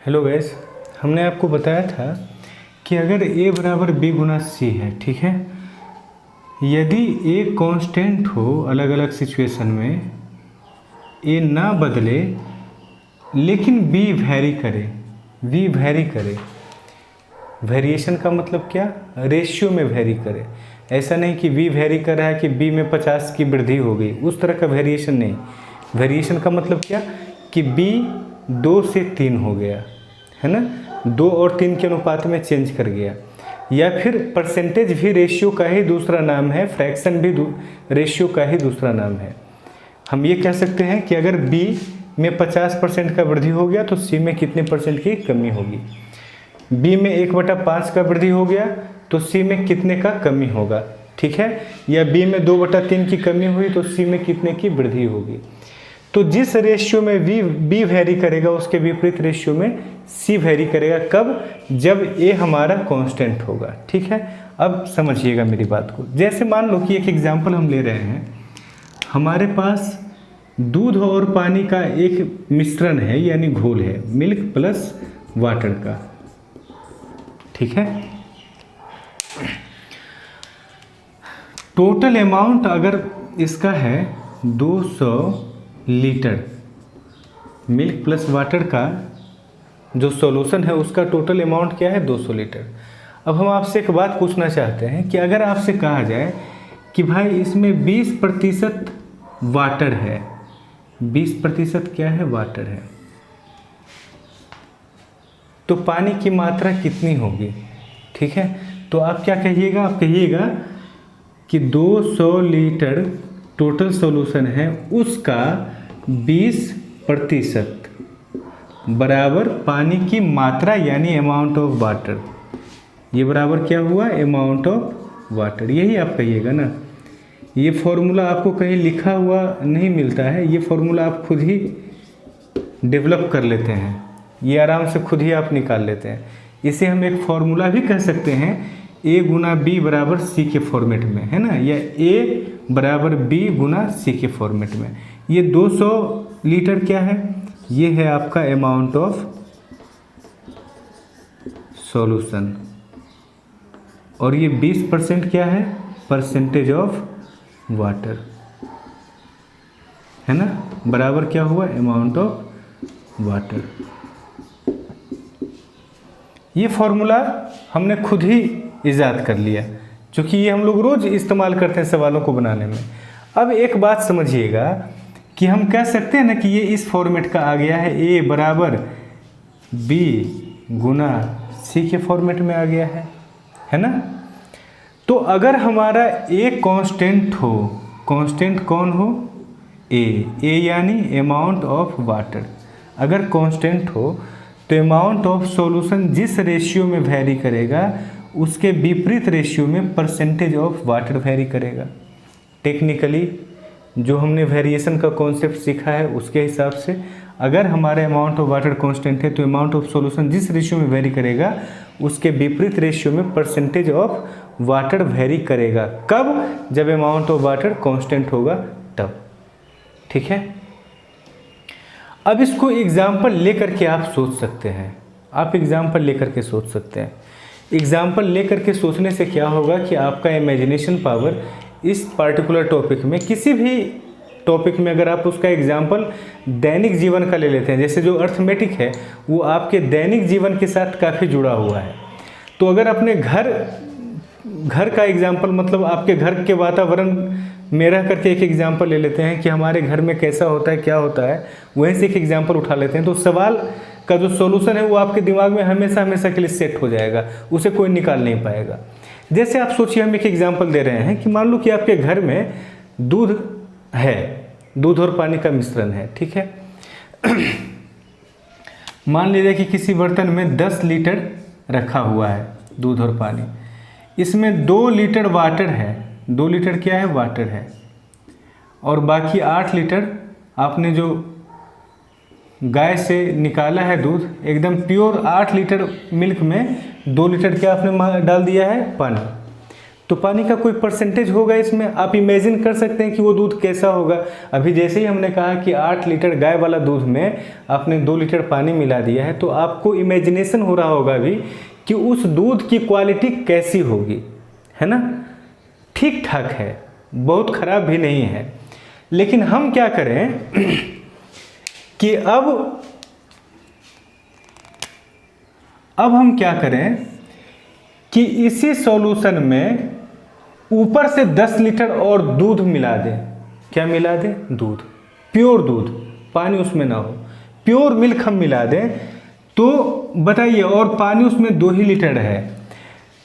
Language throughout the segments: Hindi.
हेलो गैस, हमने आपको बताया था कि अगर a बराबर b गुना c है, ठीक है। यदि a कांस्टेंट हो अलग अलग सिचुएशन में, a ना बदले लेकिन b वैरी करे। वेरिएशन का मतलब क्या? रेशियो में वैरी करे। ऐसा नहीं कि v वैरी कर रहा है कि b में 50 की वृद्धि हो गई, उस तरह का वेरिएशन नहीं। वेरिएशन का मतलब क्या कि b 2 से 3 हो गया, है ना, 2 और 3 के अनुपात में चेंज कर गया। या फिर परसेंटेज भी रेशियो का ही दूसरा नाम है, फ्रैक्शन भी रेशियो का ही दूसरा नाम है। हम ये कह सकते हैं कि अगर b में 50% का वृद्धि हो गया तो c में कितने परसेंट की कमी होगी। b में 1/5 का वृद्धि हो गया तो c में कितने का कमी होगा, ठीक है। या b में 2/3 की कमी हुई तो c में कितने की वृद्धि होगी। तो जिस रेशियो में b वैरी करेगा उसके विपरीत रेशियो में c वैरी करेगा। कब? जब a हमारा कांस्टेंट होगा, ठीक है। अब समझिएगा मेरी बात को। जैसे मान लो कि एक एग्जांपल हम ले रहे हैं, हमारे पास दूध और पानी का एक मिश्रण है, यानी घोल है, मिल्क प्लस वाटर का, ठीक है। टोटल अमाउंट अगर इसका है 200 लीटर, मिल्क प्लस वाटर का जो सॉल्यूशन है उसका टोटल अमाउंट क्या है? 200 लीटर। अब हम आपसे एक बात पूछना चाहते हैं कि अगर आपसे कहा जाए कि भाई इसमें 20% वाटर है, 20% क्या है? वाटर है, तो पानी की मात्रा कितनी होगी, ठीक है। तो आप क्या कहिएगा? आप कहिएगा कि 200 लीटर टोटल सॉल्यूशन है, उसका 20% बराबर पानी की मात्रा यानी अमाउंट ऑफ वाटर। ये बराबर क्या हुआ? Amount of water. यही आप कहिएगा ना। ये फॉर्मूला आपको कहीं लिखा हुआ नहीं मिलता है, ये फॉर्मूला आप खुद ही डेवलप कर लेते हैं, ये आराम से खुद ही आप निकाल लेते हैं। इसे हम एक फॉर्मूला भी कह सकते हैं, a गुना b बराबर c के फॉर्मेट में, है ना, या a बराबर b गुना c के फॉर्मेट में। ये 200 लीटर क्या है? ये है आपका अमाउंट ऑफ सॉल्यूशन, और ये 20% क्या है? परसेंटेज ऑफ वाटर, है ना, बराबर क्या हुआ? Amount of water. ये फॉर्मूला हमने खुद ही इजाद कर लिया, क्योंकि ये हम लोग रोज़ इस्तेमाल करते हैं सवालों को बनाने में। अब एक बात समझिएगा कि हम कह सकते हैं ना कि ये इस फॉर्मेट का आ गया है, a बराबर b गुना c के फॉर्मेट में आ गया है ना। तो अगर हमारा a कांस्टेंट हो, कांस्टेंट कौन हो? a यानी अमाउंट ऑफ वाटर। अगर कांस्टेंट हो तो अमाउंट ऑफ सॉल्यूशन जिस रेशियो में वैरी करेगा उसके विपरीत रेशियो में परसेंटेज ऑफ वाटर वैरी करेगा। टेक्निकली जो हमने वेरिएशन का कॉन्सेप्ट सीखा है उसके हिसाब से अगर हमारे अमाउंट ऑफ वाटर कांस्टेंट है तो अमाउंट ऑफ सॉल्यूशन जिस रेशियो में वैरी करेगा उसके विपरीत रेशियो में परसेंटेज ऑफ वाटर वैरी करेगा। कब? जब अमाउंट ऑफ वाटर कांस्टेंट होगा तब, ठीक है। अब इसको एग्जाम्पल लेकर के आप सोच सकते हैं, आप एग्जाम्पल लेकर के सोच सकते हैं। एग्जाम्पल लेकर के सोचने से क्या होगा कि आपका इमेजिनेशन पावर इस पार्टिकुलर टॉपिक में, किसी भी टॉपिक में अगर आप उसका एग्जाम्पल दैनिक जीवन का ले लेते हैं, जैसे जो अर्थमेटिक है वो आपके दैनिक जीवन के साथ काफ़ी जुड़ा हुआ है। तो अगर अपने घर का एग्जाम्पल, मतलब आपके घर के वातावरण में रह करके एक एग्जाम्पल ले लेते हैं कि हमारे घर में कैसा होता है, क्या होता है, वहीं से एक एग्जाम्पल उठा लेते हैं, तो सवाल का जो सॉल्यूशन है वो आपके दिमाग में हमेशा के लिए सेट हो जाएगा, उसे कोई निकाल नहीं पाएगा। जैसे आप सोचिए, हम एक एग्जाम्पल दे रहे हैं कि मान लो कि आपके घर में दूध है, दूध और पानी का मिश्रण है, ठीक है। मान लीजिए कि किसी बर्तन में 10 लीटर रखा हुआ है दूध और पानी, इसमें 2 लीटर वाटर है, 2 लीटर क्या है? वाटर है, और बाकी 8 लीटर आपने जो गाय से निकाला है दूध, एकदम प्योर 8 लीटर मिल्क में 2 लीटर क्या आपने डाल दिया है? पानी। तो पानी का कोई परसेंटेज होगा इसमें। आप इमेजिन कर सकते हैं कि वो दूध कैसा होगा। अभी जैसे ही हमने कहा कि 8 लीटर गाय वाला दूध में आपने 2 लीटर पानी मिला दिया है, तो आपको इमेजिनेशन हो रहा होगा अभी कि उस दूध की क्वालिटी कैसी होगी, है ना। ठीक ठाक है, बहुत ख़राब भी नहीं है। लेकिन हम क्या करें कि अब हम क्या करें कि इसी सॉल्यूशन में ऊपर से 10 लीटर और दूध मिला दें। क्या मिला दें? दूध, प्योर दूध, पानी उसमें ना हो, प्योर मिल्क हम मिला दें। तो बताइए, और पानी उसमें 2 ही लीटर है,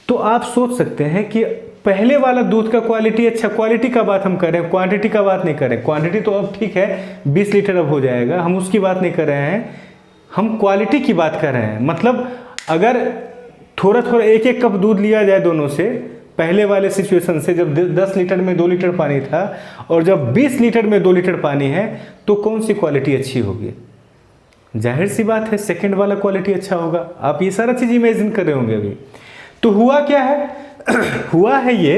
तो आप सोच सकते हैं कि पहले वाला दूध का क्वालिटी अच्छा, क्वालिटी का बात हम कर रहे हैं, क्वांटिटी का बात नहीं कर रहे। क्वांटिटी तो अब ठीक है 20 लीटर अब हो जाएगा, हम उसकी बात नहीं कर रहे हैं, हम क्वालिटी की बात कर रहे हैं। मतलब अगर थोड़ा थोड़ा एक एक कप दूध लिया जाए दोनों से, पहले वाले सिचुएशन से जब 10 लीटर में 2 लीटर पानी था और जब 20 लीटर में 2 लीटर पानी है, तो कौन सी क्वालिटी अच्छी होगी? जाहिर सी बात है सेकंड वाला क्वालिटी अच्छा होगा। आप ये सारा चीज़ इमेजिन कर रहे होंगे अभी। तो हुआ क्या है हुआ है ये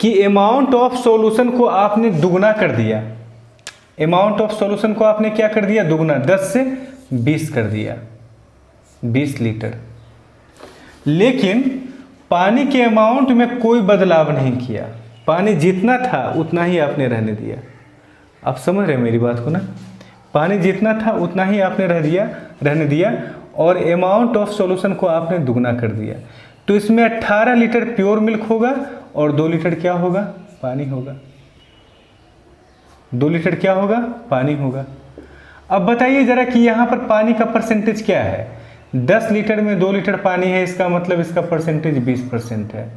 कि अमाउंट ऑफ सॉल्यूशन को आपने दुगना कर दिया। अमाउंट ऑफ सॉल्यूशन को आपने क्या कर दिया? दुगना, 10 से 20 कर दिया, 20 लीटर। लेकिन पानी के अमाउंट में कोई बदलाव नहीं किया, पानी जितना था उतना ही आपने रहने दिया। आप समझ रहे हैं मेरी बात को ना? पानी जितना था उतना ही आपने रहने दिया और अमाउंट ऑफ सॉल्यूशन को आपने दुगना कर दिया। तो इसमें 18 लीटर प्योर मिल्क होगा और 2 लीटर क्या होगा? पानी होगा। 2 लीटर क्या होगा? पानी होगा। अब बताइए जरा कि यहाँ पर पानी का परसेंटेज क्या है? 10 लीटर में 2 लीटर पानी है, इसका मतलब इसका परसेंटेज 20% है,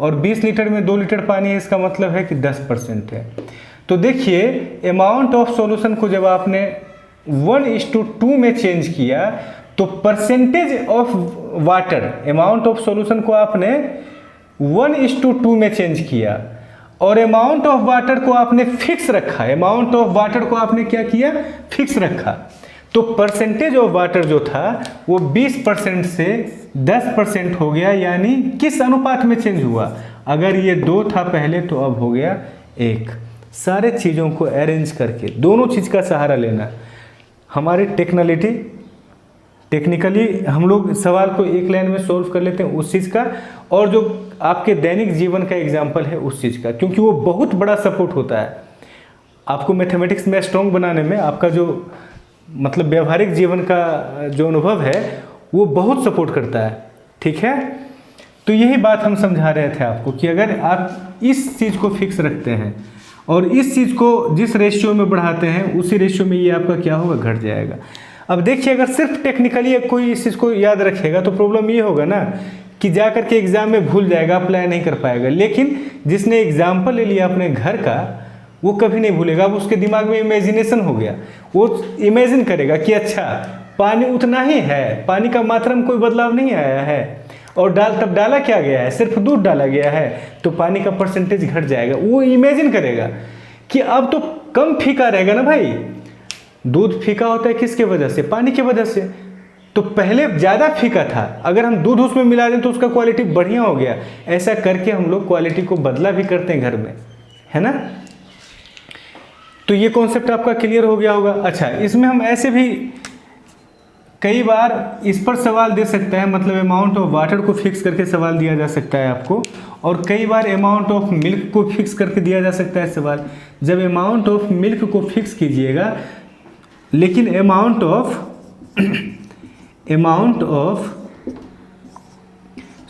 और 20 लीटर में 2 लीटर पानी है, इसका मतलब है कि 10% है। तो देखिए अमाउंट ऑफ सॉल्यूशन को जब आपने 1:2 में चेंज किया, तो percentage of water, amount of solution को आपने 1:2 में चेंज किया और अमाउंट ऑफ वाटर को आपने फिक्स रखा। अमाउंट ऑफ वाटर को आपने क्या किया? फिक्स रखा। तो परसेंटेज ऑफ वाटर जो था वो 20% से 10% हो गया। यानी किस अनुपात में चेंज हुआ? अगर ये 2 था पहले तो अब हो गया 1। सारे चीज़ों को अरेंज करके दोनों चीज़ का सहारा लेना। हमारी टेक्निकली हम लोग सवाल को एक लाइन में सॉल्व कर लेते हैं उस चीज़ का, और जो आपके दैनिक जीवन का एग्जाम्पल है उस चीज़ का, क्योंकि वो बहुत बड़ा सपोर्ट होता है आपको मैथमेटिक्स में स्ट्रॉन्ग बनाने में। आपका जो मतलब व्यवहारिक जीवन का जो अनुभव है वो बहुत सपोर्ट करता है। ठीक है, तो यही बात हम समझा रहे थे आपको कि अगर आप इस चीज़ को फिक्स रखते हैं और इस चीज़ को जिस रेशियो में बढ़ाते हैं उसी रेशियो में ये आपका क्या होगा? घट जाएगा। अब देखिए अगर सिर्फ टेक्निकली कोई इस चीज़ को याद रखेगा तो प्रॉब्लम ये होगा ना कि जा कर के एग्ज़ाम में भूल जाएगा, अप्लाई नहीं कर पाएगा। लेकिन जिसने एग्जाम्पल ले लिया अपने घर का, वो कभी नहीं भूलेगा। अब उसके दिमाग में इमेजिनेशन हो गया, वो इमेजिन करेगा कि अच्छा पानी उतना ही है, पानी का मात्रा में कोई बदलाव नहीं आया है, और तब डाला क्या गया है? सिर्फ दूध डाला गया है, तो पानी का परसेंटेज घट जाएगा। वो इमेजिन करेगा कि अब तो कम फीका रहेगा ना भाई। दूध फीका होता है किसके वजह से? पानी की वजह से। तो पहले ज़्यादा फीका था, अगर हम दूध उसमें मिला दें तो उसका क्वालिटी बढ़िया हो गया। ऐसा करके हम लोग क्वालिटी को बदला भी करते हैं घर में, है ना। तो ये कॉन्सेप्ट आपका क्लियर हो गया होगा। अच्छा, इसमें हम ऐसे भी कई बार इस पर सवाल दे सकते हैं, मतलब अमाउंट ऑफ वाटर को फिक्स करके सवाल दिया जा सकता है आपको, और कई बार अमाउंट ऑफ मिल्क को फिक्स करके दिया जा सकता है सवाल। जब अमाउंट ऑफ मिल्क को फिक्स कीजिएगा, लेकिन अमाउंट ऑफ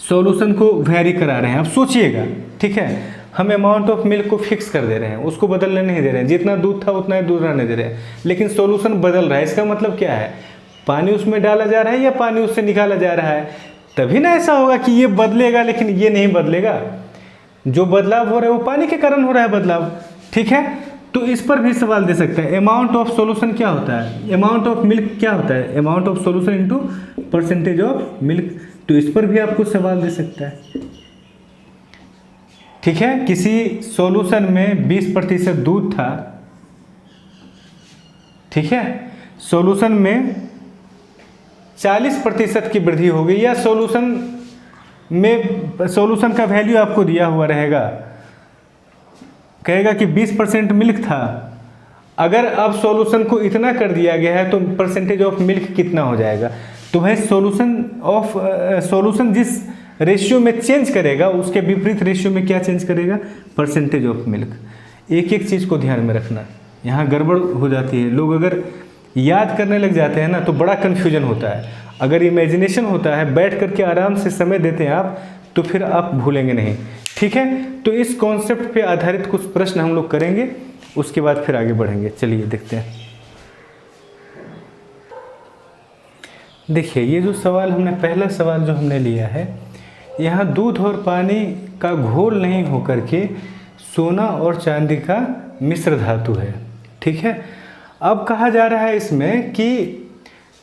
सॉल्यूशन को वेरी करा रहे हैं। अब सोचिएगा, ठीक है, हम अमाउंट ऑफ मिल्क को फिक्स कर दे रहे हैं, उसको बदलने नहीं दे रहे हैं, जितना दूध था उतना ही दूध रहने दे रहे हैं, लेकिन सॉल्यूशन बदल रहा है। इसका मतलब क्या है? पानी उसमें डाला जा रहा है या पानी उससे निकाला जा रहा है? तभी ना ऐसा होगा कि ये बदलेगा लेकिन ये नहीं बदलेगा। जो बदलाव हो रहा है वो पानी के कारण हो रहा है बदलाव। ठीक है, तो इस पर भी सवाल दे सकते हैं। अमाउंट ऑफ सॉल्यूशन क्या होता है? अमाउंट ऑफ मिल्क क्या होता है? Amount of solution into percentage of milk. तो इस पर भी आपको सवाल दे सकता है। ठीक है, किसी सॉल्यूशन में 20% दूध था, ठीक है, सॉल्यूशन में 40% की वृद्धि हो गई, या सॉल्यूशन में सॉल्यूशन का वैल्यू आपको दिया हुआ रहेगा, कहेगा कि 20% मिल्क था। अगर अब सॉल्यूशन को इतना कर दिया गया है तो परसेंटेज ऑफ मिल्क कितना हो जाएगा। तो भाई सॉल्यूशन जिस रेशियो में चेंज करेगा उसके विपरीत रेशियो में क्या चेंज करेगा, परसेंटेज ऑफ मिल्क। एक एक चीज़ को ध्यान में रखना, यहाँ गड़बड़ हो जाती है। लोग अगर याद करने लग जाते हैं ना तो बड़ा कन्फ्यूजन होता है। अगर इमेजिनेशन होता है, बैठ करके आराम से समय देते हैं आप, तो फिर आप भूलेंगे नहीं। ठीक है, तो इस कॉन्सेप्ट पे आधारित कुछ प्रश्न हम लोग करेंगे, उसके बाद फिर आगे बढ़ेंगे। चलिए देखते हैं। देखिए ये जो सवाल हमने, पहला सवाल जो हमने लिया है, यहाँ दूध और पानी का घोल नहीं होकर के सोना और चांदी का मिश्र धातु है। ठीक है, अब कहा जा रहा है इसमें कि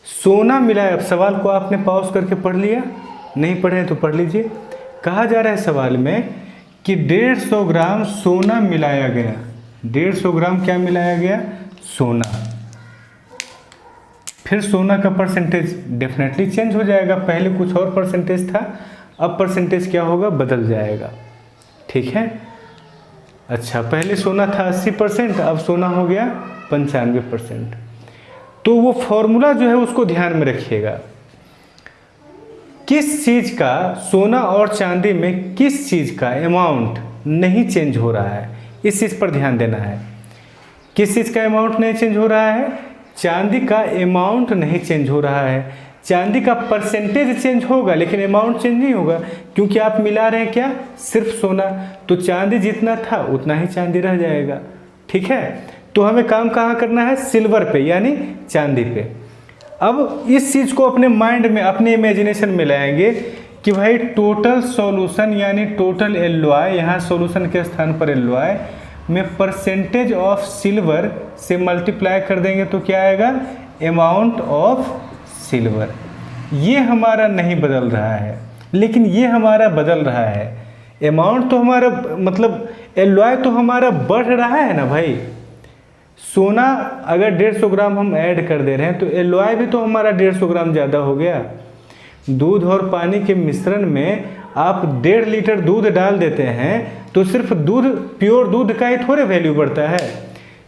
सोना मिलाया। अब सवाल को आपने पॉज करके पढ़ लिया, नहीं पढ़े तो पढ़ लीजिए। कहा जा रहा है सवाल में कि 150 ग्राम सोना मिलाया गया। 150 ग्राम क्या मिलाया गया, सोना। फिर सोना का परसेंटेज डेफिनेटली चेंज हो जाएगा, पहले कुछ और परसेंटेज था, अब परसेंटेज क्या होगा, बदल जाएगा। ठीक है, अच्छा पहले सोना था 80%, अब सोना हो गया 95%। तो वो फॉर्मूला जो है उसको ध्यान में रखिएगा। किस चीज़ का, सोना और चांदी में किस चीज़ का अमाउंट नहीं चेंज हो रहा है, इस चीज़ पर ध्यान देना है। किस चीज़ का अमाउंट नहीं चेंज हो रहा है, चांदी का अमाउंट नहीं चेंज हो रहा है। चांदी का परसेंटेज चेंज होगा लेकिन अमाउंट चेंज नहीं होगा, क्योंकि आप मिला रहे हैं क्या, सिर्फ सोना। तो चांदी जितना था उतना ही चांदी रह जाएगा। ठीक है, तो हमें काम कहाँ करना है, सिल्वर पे यानी चांदी पे। अब इस चीज़ को अपने माइंड में, अपने इमेजिनेशन में लाएंगे कि भाई टोटल सॉल्यूशन यानी टोटल एलओआई, यहाँ सॉल्यूशन के स्थान पर एलओआई में परसेंटेज ऑफ सिल्वर से मल्टीप्लाई कर देंगे तो क्या आएगा, अमाउंट ऑफ सिल्वर। ये हमारा नहीं बदल रहा है, लेकिन ये हमारा बदल रहा है। अमाउंट तो हमारा, मतलब एलओआई तो हमारा बढ़ रहा है ना भाई। सोना अगर 150 ग्राम हम ऐड कर दे रहे हैं तो एलओआई भी तो हमारा 150 ग्राम ज़्यादा हो गया। दूध और पानी के मिश्रण में आप 1.5 लीटर दूध डाल देते हैं तो सिर्फ दूध, प्योर दूध का ही थोड़े वैल्यू बढ़ता है,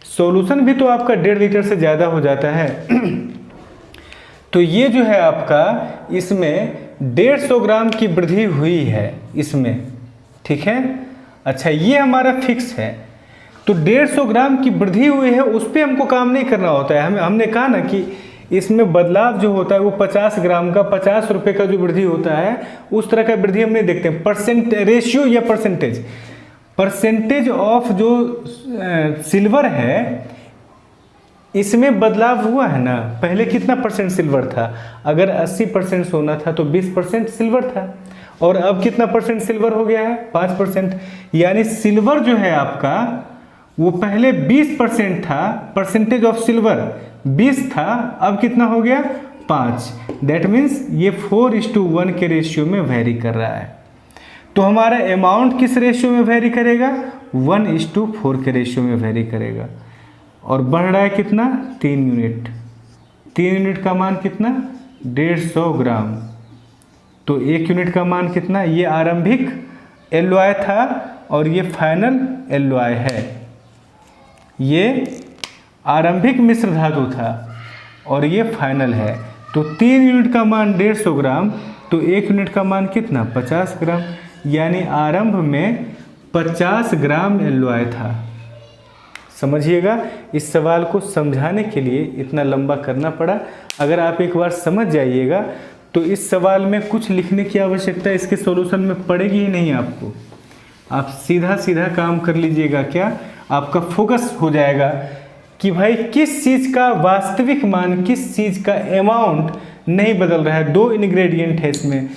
सॉल्यूशन भी तो आपका 1.5 लीटर से ज़्यादा हो जाता है। तो ये जो है आपका, इसमें 150 ग्राम की वृद्धि हुई है इसमें। ठीक है, अच्छा ये हमारा फिक्स है, तो 150 ग्राम की वृद्धि हुई है, उस पर हमको काम नहीं करना होता है। हमने कहा ना कि इसमें बदलाव जो होता है वो 50 ग्राम का 50 रुपये का जो वृद्धि होता है, उस तरह का वृद्धि हम नहीं देखते हैं। परसेंट रेशियो या परसेंटेज ऑफ जो सिल्वर है, इसमें बदलाव हुआ है ना। पहले कितना परसेंट सिल्वर था, अगर 80% सोना था तो 20% सिल्वर था, और अब कितना परसेंट सिल्वर हो गया है, 5%। यानी सिल्वर जो है आपका वो पहले 20% था, परसेंटेज ऑफ सिल्वर 20 था, अब कितना हो गया, 5। दैट मीन्स ये 4:1 के रेशियो में वेरी कर रहा है। तो हमारा अमाउंट किस रेशियो में वेरी करेगा, 1:4 के रेशियो में वेरी करेगा। और बढ़ रहा है कितना, 3 यूनिट। 3 यूनिट का मान कितना, 150 ग्राम। तो 1 यूनिट का मान कितना, ये आरंभिक एलओआई था और ये फाइनल एलओआई है। ये आरंभिक मिश्र धातु था और ये फाइनल है। तो 3 यूनिट का मान 150 ग्राम, तो 1 यूनिट का मान कितना, 50 ग्राम। यानी आरंभ में 50 ग्राम एलओआई था। समझिएगा, इस सवाल को समझाने के लिए इतना लंबा करना पड़ा। अगर आप एक बार समझ जाइएगा तो इस सवाल में कुछ लिखने की आवश्यकता इसके सॉल्यूशन में पड़ेगी ही नहीं आपको। आप सीधा सीधा काम कर लीजिएगा, क्या आपका फोकस हो जाएगा कि भाई किस चीज़ का वास्तविक मान, किस चीज़ का अमाउंट नहीं बदल रहा है। 2 इंग्रेडिएंट है इसमें,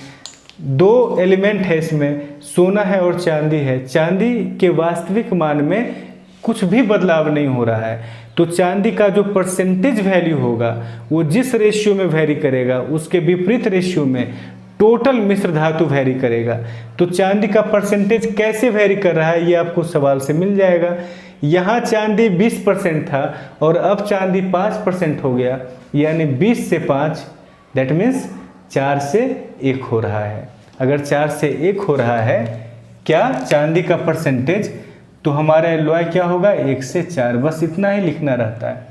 2 एलिमेंट है इसमें, सोना है और चांदी है। चांदी के वास्तविक मान में कुछ भी बदलाव नहीं हो रहा है। तो चांदी का जो परसेंटेज वैल्यू होगा वो जिस रेशियो में वेरी करेगा उसके विपरीत रेशियो में टोटल मिश्र धातु वेरी करेगा। तो चांदी का परसेंटेज कैसे वेरी कर रहा है ये आपको सवाल से मिल जाएगा। यहाँ चांदी 20% था और अब चांदी 5% हो गया, यानी 20 से 5, दैट मीन्स 4 से 1 हो रहा है। अगर 4 से 1 हो रहा है क्या चांदी का परसेंटेज, तो हमारा एलॉय क्या होगा 1 से 4। बस इतना ही लिखना रहता है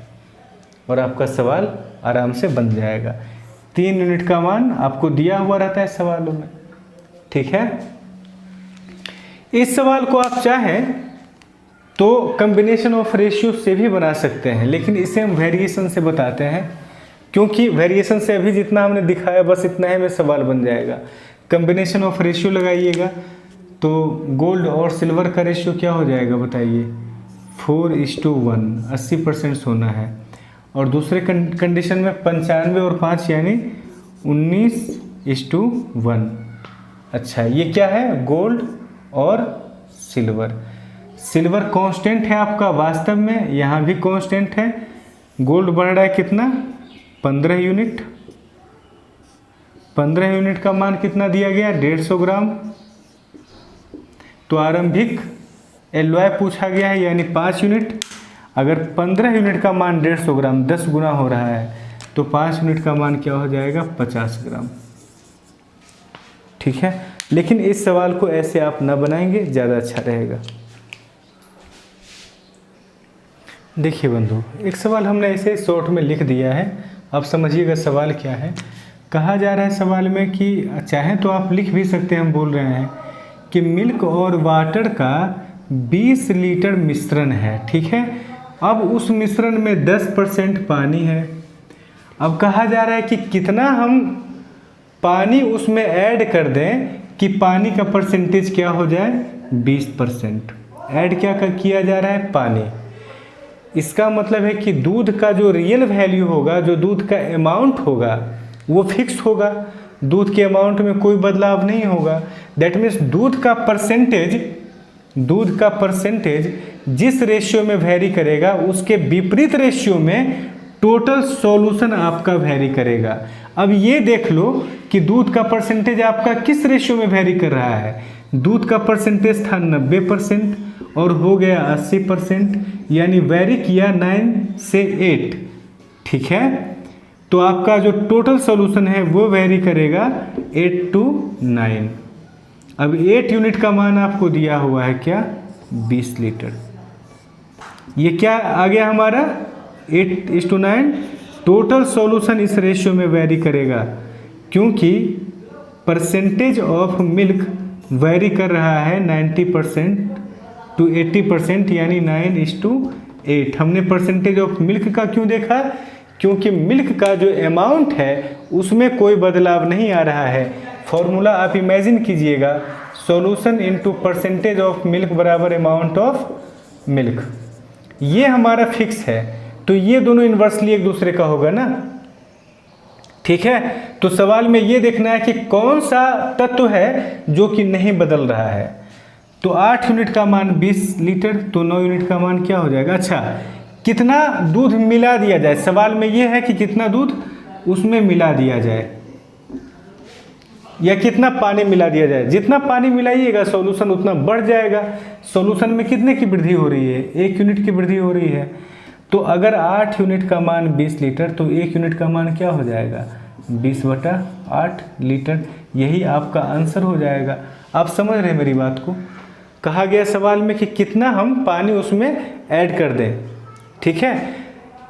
और आपका सवाल आराम से बन जाएगा। 3 यूनिट का मान आपको दिया हुआ रहता है सवालों में, ठीक है। इस सवाल को आप चाहें तो कॉम्बिनेशन ऑफ रेशियो से भी बना सकते हैं, लेकिन इसे हम वेरिएशन से बताते हैं, क्योंकि वेरिएशन से अभी जितना हमने दिखाया बस इतना ही में सवाल बन जाएगा। कॉम्बिनेशन ऑफ रेशियो लगाइएगा तो गोल्ड और सिल्वर का रेशियो क्या हो जाएगा बताइए, 4:1, 80% सोना है। और दूसरे कंडीशन में 95 और 5 यानी 19:1। अच्छा, ये क्या है, गोल्ड और सिल्वर। सिल्वर कांस्टेंट है आपका, वास्तव में यहाँ भी कांस्टेंट है। गोल्ड बढ़ रहा है कितना, 15 यूनिट। 15 यूनिट का मान कितना दिया गया, 150 ग्राम। तो आरंभिक एलॉय पूछा गया है यानी 5 यूनिट। अगर 15 यूनिट का मान 150 ग्राम 10 गुना हो रहा है तो 5 यूनिट का मान क्या हो जाएगा, 50 ग्राम, ठीक है। लेकिन इस सवाल को ऐसे आप ना बनाएंगे, ज़्यादा अच्छा रहेगा। देखिए बंधु, एक सवाल हमने ऐसे शॉर्ट में लिख दिया है, अब समझिएगा सवाल क्या है। कहा जा रहा है सवाल में कि चाहे तो आप लिख भी सकते हैं, हम बोल रहे हैं कि मिल्क और वाटर का 20 लीटर मिश्रण है, ठीक है। अब उस मिश्रण में 10% पानी है। अब कहा जा रहा है कि कितना हम पानी उसमें ऐड कर दें कि पानी का परसेंटेज क्या हो जाए, 20%। ऐड क्या किया जा रहा है, पानी। इसका मतलब है कि दूध का जो रियल वैल्यू होगा, जो दूध का अमाउंट होगा वो फिक्स होगा, दूध के अमाउंट में कोई बदलाव नहीं होगा। दैट मीन्स दूध का परसेंटेज जिस रेशियो में वैरी करेगा उसके विपरीत रेशियो में टोटल सॉल्यूशन आपका वैरी करेगा। अब ये देख लो कि दूध का परसेंटेज आपका किस रेशियो में वैरी कर रहा है। दूध का परसेंटेज था 90% और हो गया 80%, यानी वैरी किया 9 से 8, ठीक है। तो आपका जो टोटल सॉल्यूशन है वो वैरी करेगा 8 to 9। अब 8 यूनिट का मान आपको दिया हुआ है क्या, 20 लीटर। ये क्या आ गया हमारा 8:9। टोटल सॉल्यूशन इस रेशियो में वैरी करेगा क्योंकि परसेंटेज ऑफ मिल्क वैरी कर रहा है 90% to 80%, यानी 9:8। हमने परसेंटेज ऑफ मिल्क का क्यों देखा, क्योंकि मिल्क का जो अमाउंट है उसमें कोई बदलाव नहीं आ रहा है। फॉर्मूला आप इमेजिन कीजिएगा, solution into percentage of milk बराबर अमाउंट ऑफ मिल्क। ये हमारा फिक्स है, तो ये दोनों इन्वर्सली एक दूसरे का होगा ना, ठीक है। तो सवाल में ये देखना है कि कौन सा तत्व है जो कि नहीं बदल रहा है। तो 8 यूनिट का मान 20 लीटर, तो 9 यूनिट का मान क्या हो जाएगा। अच्छा, कितना दूध मिला दिया जाए, सवाल में ये है कि कितना दूध उसमें मिला दिया जाए या कितना पानी मिला दिया जाए। जितना पानी मिलाइएगा सॉल्यूशन उतना बढ़ जाएगा। सॉल्यूशन में कितने की वृद्धि हो रही है, 1 यूनिट की वृद्धि हो रही है। तो अगर 8 यूनिट का मान 20 लीटर तो 1 यूनिट का मान क्या हो जाएगा, 20/8 लीटर। यही आपका आंसर हो जाएगा। आप समझ रहे हैं मेरी बात को। कहा गया सवाल में कि कितना हम पानी उसमें ऐड कर दें, ठीक है।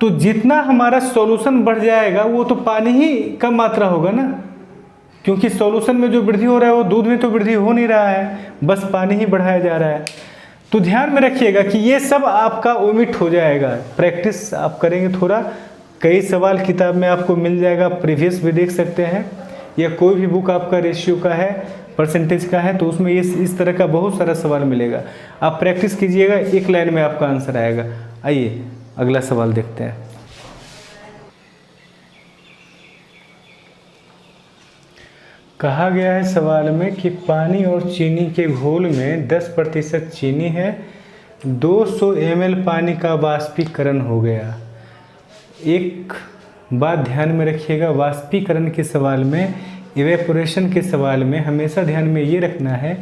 तो जितना हमारा सॉल्यूशन बढ़ जाएगा वो तो पानी ही कम मात्रा होगा ना, क्योंकि सॉल्यूशन में जो वृद्धि हो रहा है वो दूध में तो वृद्धि हो नहीं रहा है, बस पानी ही बढ़ाया जा रहा है। तो ध्यान में रखिएगा कि ये सब आपका ओमिट हो जाएगा। प्रैक्टिस आप करेंगे थोड़ा, कई सवाल किताब में आपको मिल जाएगा, प्रीवियस भी देख सकते हैं, या कोई भी बुक आपका रेशियो का है, परसेंटेज का है, तो उसमें इस तरह का बहुत सारा सवाल मिलेगा। आप प्रैक्टिस कीजिएगा, एक लाइन में आपका आंसर आएगा। आइए अगला सवाल देखते हैं। कहा गया है सवाल में कि पानी और चीनी के घोल में 10% चीनी है, 200 ml पानी का वाष्पीकरण हो गया। एक बात ध्यान में रखिएगा, वाष्पीकरण के सवाल में, इवेपोरेशन के सवाल में हमेशा ध्यान में ये रखना है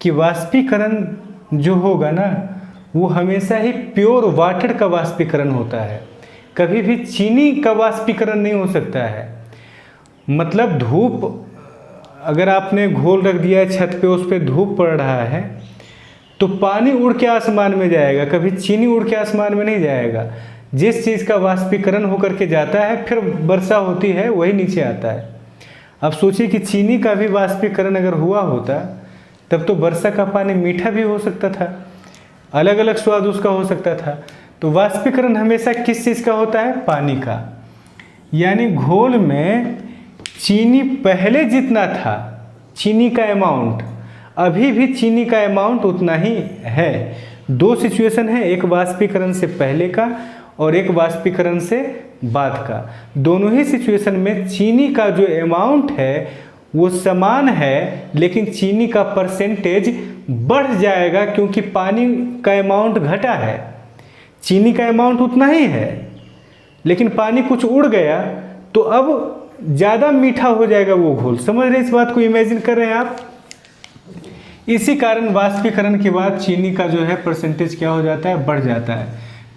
कि वाष्पीकरण जो होगा ना वो हमेशा ही प्योर वाटर का वाष्पीकरण होता है, कभी भी चीनी का वाष्पीकरण नहीं हो सकता है। मतलब धूप अगर आपने घोल रख दिया है छत पे, उस पर धूप पड़ रहा है, तो पानी उड़ के आसमान में जाएगा, कभी चीनी उड़ के आसमान में नहीं जाएगा। जिस चीज़ का वाष्पीकरण होकर के जाता है फिर वर्षा होती है वही नीचे आता है। अब सोचिए कि चीनी का भी वाष्पीकरण अगर हुआ होता तब तो वर्षा का पानी मीठा भी हो सकता था, अलग अलग स्वाद उसका हो सकता था। तो वाष्पीकरण हमेशा किस चीज़ का होता है? पानी का। यानी घोल में चीनी पहले जितना था, चीनी का अमाउंट, अभी भी चीनी का अमाउंट उतना ही है। दो सिचुएशन है, एक वाष्पीकरण से पहले का और एक वाष्पीकरण से बाद का। दोनों ही सिचुएशन में चीनी का जो अमाउंट है वो समान है, लेकिन चीनी का परसेंटेज बढ़ जाएगा क्योंकि पानी का अमाउंट घटा है। चीनी का अमाउंट उतना ही है लेकिन पानी कुछ उड़ गया तो अब ज़्यादा मीठा हो जाएगा वो घोल। समझ रहे इस बात को? इमेजिन कर रहे हैं आप? इसी कारण वाष्पीकरण के बाद चीनी का जो है परसेंटेज क्या हो जाता है? बढ़ जाता है।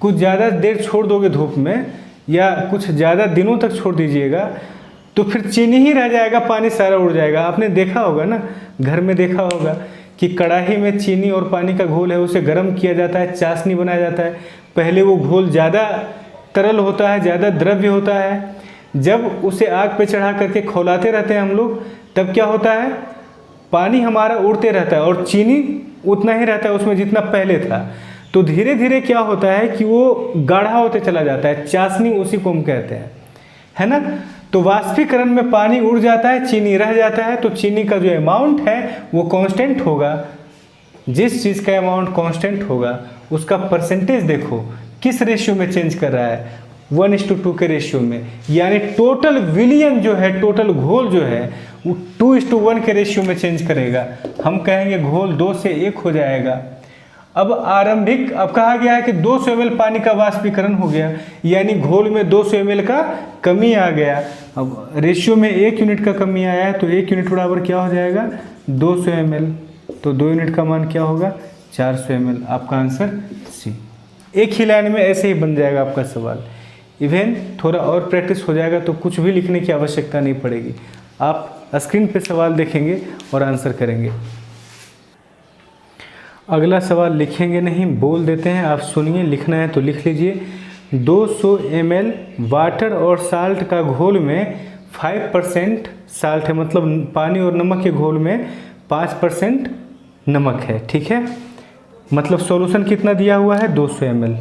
कुछ ज़्यादा देर छोड़ दोगे धूप में या कुछ ज़्यादा दिनों तक छोड़ दीजिएगा तो फिर चीनी ही रह जाएगा, पानी सारा उड़ जाएगा। आपने देखा होगा ना, घर में देखा होगा कि कढ़ाई में चीनी और पानी का घोल है, उसे गर्म किया जाता है, चाशनी बनाया जाता है। पहले वो घोल ज़्यादा तरल होता है, ज़्यादा द्रव्य होता है। जब उसे आग पे चढ़ा करके खौलाते रहते हैं हम लोग, तब क्या होता है? पानी हमारा उड़ते रहता है और चीनी उतना ही रहता है उसमें जितना पहले था। तो धीरे धीरे क्या होता है कि वो गाढ़ा होते चला जाता है, चाशनी उसी को हम कहते हैं, है ना। तो वाष्पीकरण में पानी उड़ जाता है, चीनी रह जाता है, तो चीनी का जो अमाउंट है वो कांस्टेंट होगा। जिस चीज़ का अमाउंट कांस्टेंट होगा उसका परसेंटेज देखो किस रेशियो में चेंज कर रहा है? 1:2 के रेशियो में। यानी टोटल विलियन जो है, टोटल घोल जो है वो 2:1 के रेशियो में चेंज करेगा। हम कहेंगे घोल 2 से 1 हो जाएगा। अब आरंभिक, अब कहा गया है कि 200 ml पानी का वाष्पीकरण हो गया, यानी घोल में 200 ml का कमी आ गया। अब रेशियो में 1 यूनिट का कमी आया है तो 1 यूनिट बराबर क्या हो जाएगा? 200 ml। तो 2 यूनिट का मान क्या होगा? 400 ml। आपका आंसर सी। एक ही लाइन में ऐसे ही बन जाएगा आपका सवाल। इवन थोड़ा और प्रैक्टिस हो जाएगा तो कुछ भी लिखने की आवश्यकता नहीं पड़ेगी। आप स्क्रीन पे सवाल देखेंगे और आंसर करेंगे। अगला सवाल लिखेंगे नहीं, बोल देते हैं, आप सुनिए। लिखना है तो लिख लीजिए। 200 ml वाटर और साल्ट का घोल में 5% साल्ट है, मतलब पानी और नमक के घोल में 5% नमक है। ठीक है, मतलब सॉल्यूशन कितना दिया हुआ है? 200 ml।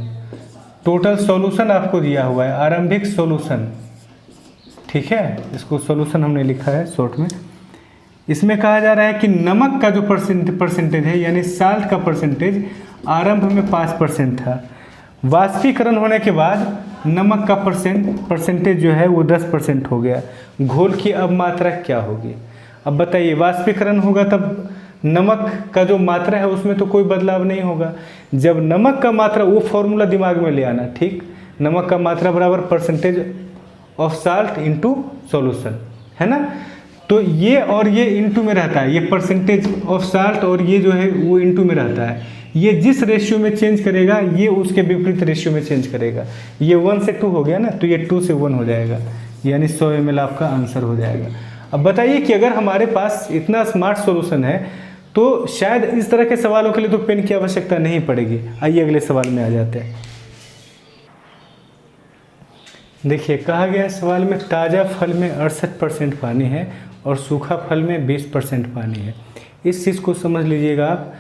टोटल सॉल्यूशन आपको दिया हुआ है, आरंभिक सॉल्यूशन। ठीक है, इसको सॉल्यूशन हमने लिखा है शॉर्ट में। इसमें कहा जा रहा है कि नमक का जो परसेंटेज है, यानी साल्ट का परसेंटेज आरंभ में 5% था। वाष्पीकरण होने के बाद नमक का परसेंटेज जो है वो 10% हो गया। घोल की अब मात्रा क्या होगी? अब बताइए, वाष्पीकरण होगा तब नमक का जो मात्रा है उसमें तो कोई बदलाव नहीं होगा। जब नमक का मात्रा, वो फॉर्मूला दिमाग में ले आना, ठीक। नमक का मात्रा बराबर percentage of salt into solution, है ना। तो ये और ये इनटू में रहता है, ये परसेंटेज ऑफ साल्ट और ये जो है वो इनटू में रहता है। ये जिस रेशियो में चेंज करेगा ये उसके विपरीत रेशियो में चेंज करेगा। ये 1 से 2 हो गया ना, तो ये 2 से 1 हो जाएगा, यानी 100 ml आपका आंसर हो जाएगा। अब बताइए कि अगर हमारे पास इतना स्मार्ट सॉल्यूशन है तो शायद इस तरह के सवालों के लिए तो पेन की आवश्यकता नहीं पड़ेगी। आइए अगले सवाल में आ जाते हैं। देखिए, कहा गया है सवाल में ताज़ा फल में 68% पानी है और सूखा फल में 20% पानी है। इस चीज़ को समझ लीजिएगा आप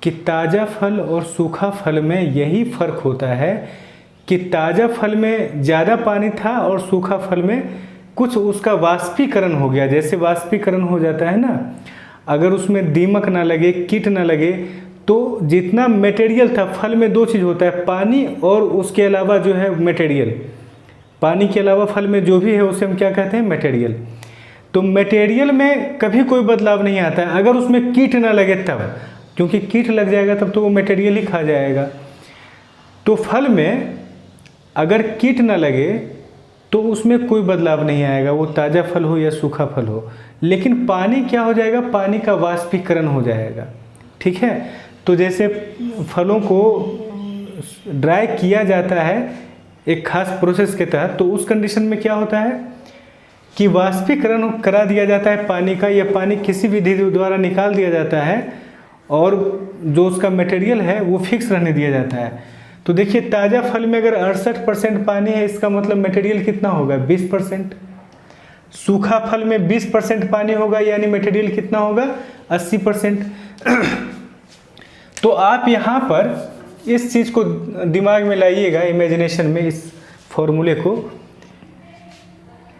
कि ताज़ा फल और सूखा फल में यही फ़र्क होता है कि ताज़ा फल में ज़्यादा पानी था और सूखा फल में कुछ उसका वाष्पीकरण हो गया। जैसे वाष्पीकरण हो जाता है ना, अगर उसमें दीमक ना लगे, कीट ना लगे, तो जितना मटेरियल था, फल में 2 चीज़ होता है, पानी और उसके अलावा जो है मटेरियल। पानी के अलावा फल में जो भी है उसे हम क्या कहते हैं? मटेरियल। तो मटेरियल में कभी कोई बदलाव नहीं आता है अगर उसमें कीट ना लगे तब, क्योंकि कीट लग जाएगा तब तो वो मटेरियल ही खा जाएगा। तो फल में अगर कीट ना लगे तो उसमें कोई बदलाव नहीं आएगा, वो ताज़ा फल हो या सूखा फल हो। लेकिन पानी क्या हो जाएगा? पानी का वाष्पीकरण हो जाएगा। ठीक है, तो जैसे फलों को ड्राई किया जाता है एक खास प्रोसेस के तहत, तो उस कंडीशन में क्या होता है कि वाष्पीकरण करा दिया जाता है पानी का, या पानी किसी विधि द्वारा निकाल दिया जाता है और जो उसका मटेरियल है वो फिक्स रहने दिया जाता है। तो देखिए ताज़ा फल में अगर 68% पानी है, इसका मतलब मटेरियल कितना होगा 20%। सूखा फल में 20% पानी होगा, यानी मटेरियल कितना होगा 80%। तो आप यहाँ पर इस चीज़ को दिमाग में लाइएगा, इमेजिनेशन में, इस फॉर्मूले को,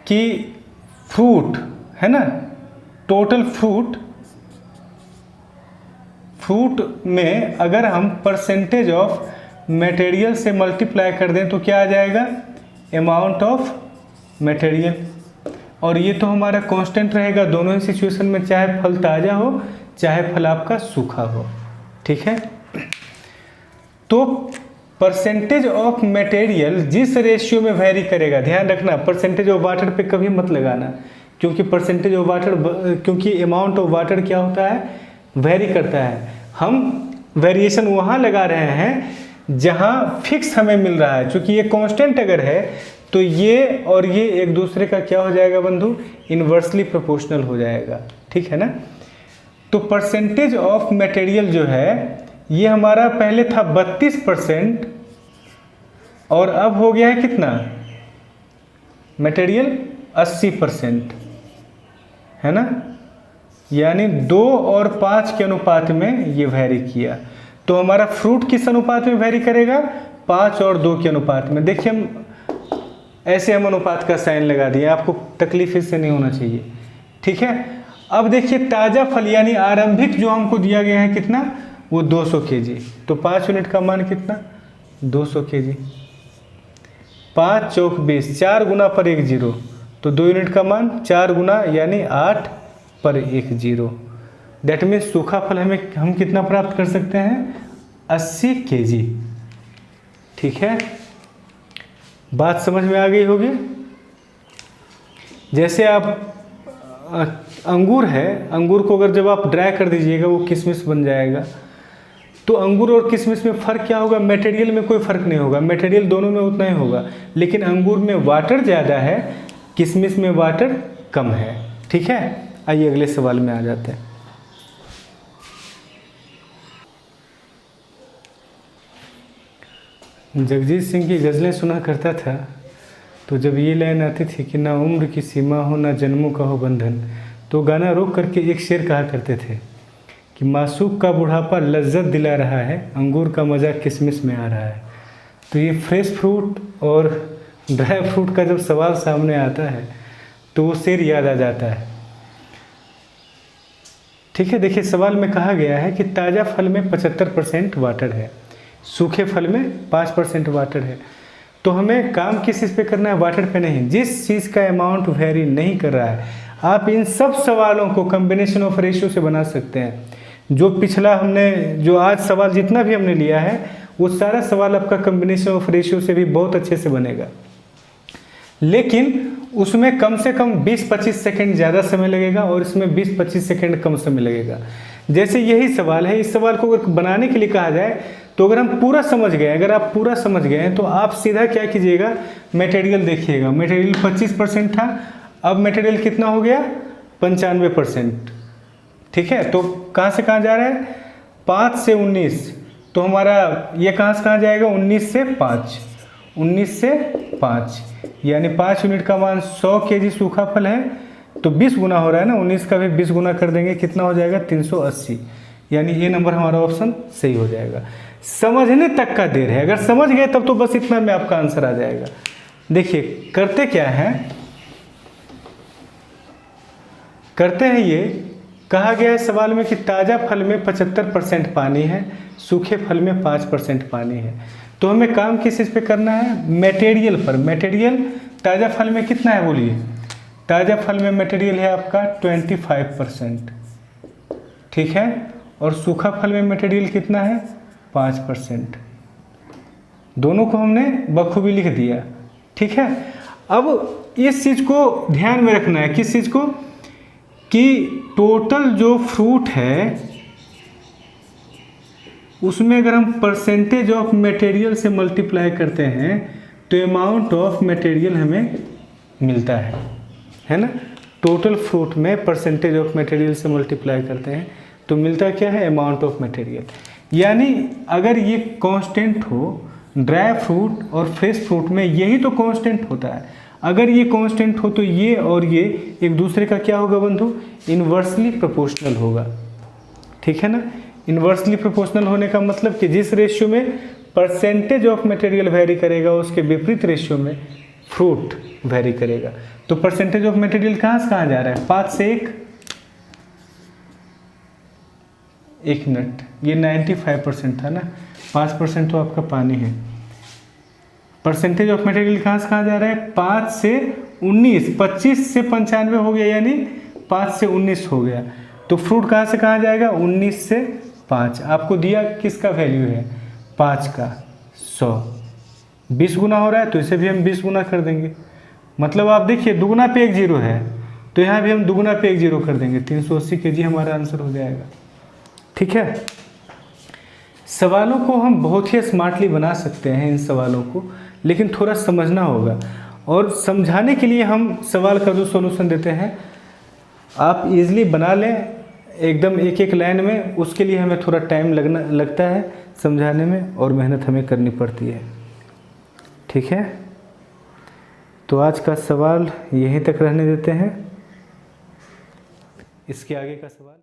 कि फ्रूट है ना, टोटल फ्रूट में अगर हम परसेंटेज ऑफ मटेरियल से मल्टीप्लाई कर दें तो क्या आ जाएगा, अमाउंट ऑफ मटेरियल। और ये तो हमारा कांस्टेंट रहेगा दोनों ही सिचुएशन में, चाहे फल ताज़ा हो चाहे फल आपका सूखा हो, ठीक है। तो परसेंटेज ऑफ मटेरियल जिस रेशियो में वेरी करेगा, ध्यान रखना परसेंटेज ऑफ वाटर पे कभी मत लगाना, क्योंकि परसेंटेज ऑफ वाटर, क्योंकि अमाउंट ऑफ वाटर क्या होता है, वेरी करता है। हम वेरिएशन वहाँ लगा रहे हैं जहाँ फिक्स हमें मिल रहा है, क्योंकि ये कांस्टेंट अगर है तो ये और ये एक दूसरे का क्या हो जाएगा बंधु, इन्वर्सली प्रोपोर्शनल हो जाएगा, ठीक है ना। तो परसेंटेज ऑफ मटेरियल जो है ये हमारा पहले था 32% और अब हो गया है कितना, मटेरियल 80%, है ना, यानी 2 और 5 के अनुपात में ये वेरी किया। तो हमारा फ्रूट किस अनुपात में वेरी करेगा, 5 और 2 के अनुपात में। देखिए हम ऐसे हम अनुपात का साइन लगा दिए, आपको तकलीफ इससे नहीं होना चाहिए, ठीक है। अब देखिए ताज़ा फल यानी आरंभिक जो हमको दिया गया है कितना, वो 200 kg। तो 5 यूनिट का मान कितना, 200 kg। 5 चौक 20, 4 गुना पर 1 0, तो 2 यूनिट का मान 4 गुना यानी 8 पर 1 0। दैट मीन्स सूखा फल हम कितना प्राप्त कर सकते हैं, 80 kg, ठीक है। बात समझ में आ गई होगी। जैसे आप अंगूर है, अंगूर को अगर जब आप ड्राई कर दीजिएगा वो किशमिश बन जाएगा। तो अंगूर और किशमिश में फ़र्क क्या होगा, मटेरियल में कोई फ़र्क नहीं होगा, मटेरियल दोनों में उतना ही होगा, लेकिन अंगूर में वाटर ज़्यादा है, किशमिश में वाटर कम है, ठीक है। आइए अगले सवाल में आ जाते हैं। जगजीत सिंह की गज़लें सुना करता था, तो जब ये लाइन आती थी कि ना उम्र की सीमा हो ना जन्मों का हो बंधन, तो गाना रोक करके एक शेर कहा करते थे कि मासूक का बुढ़ापा लज्जत दिला रहा है, अंगूर का मज़ा किशमिश में आ रहा है। तो ये फ्रेश फ्रूट और ड्राई फ्रूट का जब सवाल सामने आता है तो वो शेर याद आ जाता है, ठीक है। देखिए सवाल में कहा गया है कि ताज़ा फल में 75% वाटर है, सूखे फल में 5% वाटर है। तो हमें काम किस चीज़ पे करना है, वाटर पे नहीं। जिस चीज़ का अमाउंट वेरी नहीं कर रहा है, आप इन सब सवालों को कम्बिनेशन ऑफ रेशियो से बना सकते हैं। जो पिछला हमने, जो आज सवाल जितना भी हमने लिया है, वो सारा सवाल आपका कम्बिनेशन ऑफ रेशियो से भी बहुत अच्छे से बनेगा, लेकिन उसमें कम से कम 20-25 सेकेंड ज़्यादा समय लगेगा और इसमें 20-25 सेकेंड कम समय लगेगा। जैसे यही सवाल है, इस सवाल को अगर बनाने के लिए कहा जाए तो अगर हम पूरा समझ गए, अगर आप पूरा समझ गए हैं तो आप सीधा क्या कीजिएगा, मटेरियल देखिएगा। मटेरियल 25% था, अब मटेरियल कितना हो गया, 95%, ठीक है। तो कहाँ से कहाँ जा रहा है, 5 से 19, तो हमारा ये कहाँ से कहाँ जाएगा, 19 से 5, 19 से 5, यानी 5 यूनिट का मान 100 kg सूखा फल है, तो 20 गुना हो रहा है ना, 19 का भी 20 गुना कर देंगे, कितना हो जाएगा 380, यानी ये नंबर हमारा ऑप्शन सही हो जाएगा। समझने तक का देर है, अगर समझ गए तब तो बस इतना में आपका आंसर आ जाएगा। देखिए करते क्या है, करते हैं ये, कहा गया है सवाल में कि ताज़ा फल में 75% पानी है, सूखे फल में 5% पानी है। तो हमें काम किस चीज़ पे करना है, मटेरियल पर। मटेरियल ताज़ा फल में कितना है बोलिए, ताज़ा फल में मटेरियल है आपका 25%, ठीक है, और सूखा फल में मटेरियल कितना है 5%। दोनों को हमने बखूबी लिख दिया, ठीक है। अब इस चीज़ को ध्यान में रखना है, किस चीज़ को, कि टोटल जो फ्रूट है उसमें अगर हम परसेंटेज ऑफ मटेरियल से मल्टीप्लाई करते हैं तो अमाउंट ऑफ मटेरियल हमें मिलता है ना, टोटल फ्रूट में परसेंटेज ऑफ मटेरियल से मल्टीप्लाई करते हैं तो मिलता क्या है, अमाउंट ऑफ मटेरियल। यानी अगर ये कांस्टेंट हो ड्राई फ्रूट और फ्रेश फ्रूट में, यही तो कांस्टेंट होता है। अगर ये कांस्टेंट हो तो ये और ये एक दूसरे का क्या होगा बंधु, इन्वर्सली प्रोपोर्शनल होगा, ठीक है ना। इन्वर्सली प्रोपोर्शनल होने का मतलब कि जिस रेशियो में परसेंटेज ऑफ मटेरियल वेरी करेगा उसके विपरीत रेशियो में फ्रूट वेरी करेगा। तो परसेंटेज ऑफ मटेरियल कहाँ से कहाँ जा रहा है, 5 से 1 मिनट, ये 95% था ना, 5% तो आपका पानी है। परसेंटेज ऑफ मटेरियल कहाँ से कहाँ जा रहा है, 5 से 19, 25 से 95 हो गया, यानी 5 से 19 हो गया। तो फ्रूट कहाँ से कहाँ जाएगा, 19 से 5। आपको दिया किसका वैल्यू है, 5 का, 100, 20 गुना हो रहा है तो इसे भी हम 20 गुना कर देंगे। मतलब आप देखिए दुगुना पे 1 जीरो है तो यहाँ भी हम दुगुना पे 1 जीरो कर देंगे, 380 kg हमारा आंसर हो जाएगा, ठीक है। सवालों को हम बहुत ही स्मार्टली बना सकते हैं इन सवालों को, लेकिन थोड़ा समझना होगा। और समझाने के लिए हम सवाल का जो सॉल्यूशन देते हैं आप इजीली बना लें एकदम एक एक लाइन में, उसके लिए हमें थोड़ा टाइम लगता है समझाने में और मेहनत हमें करनी पड़ती है, ठीक है। तो आज का सवाल यहीं तक रहने देते हैं, इसके आगे का सवाल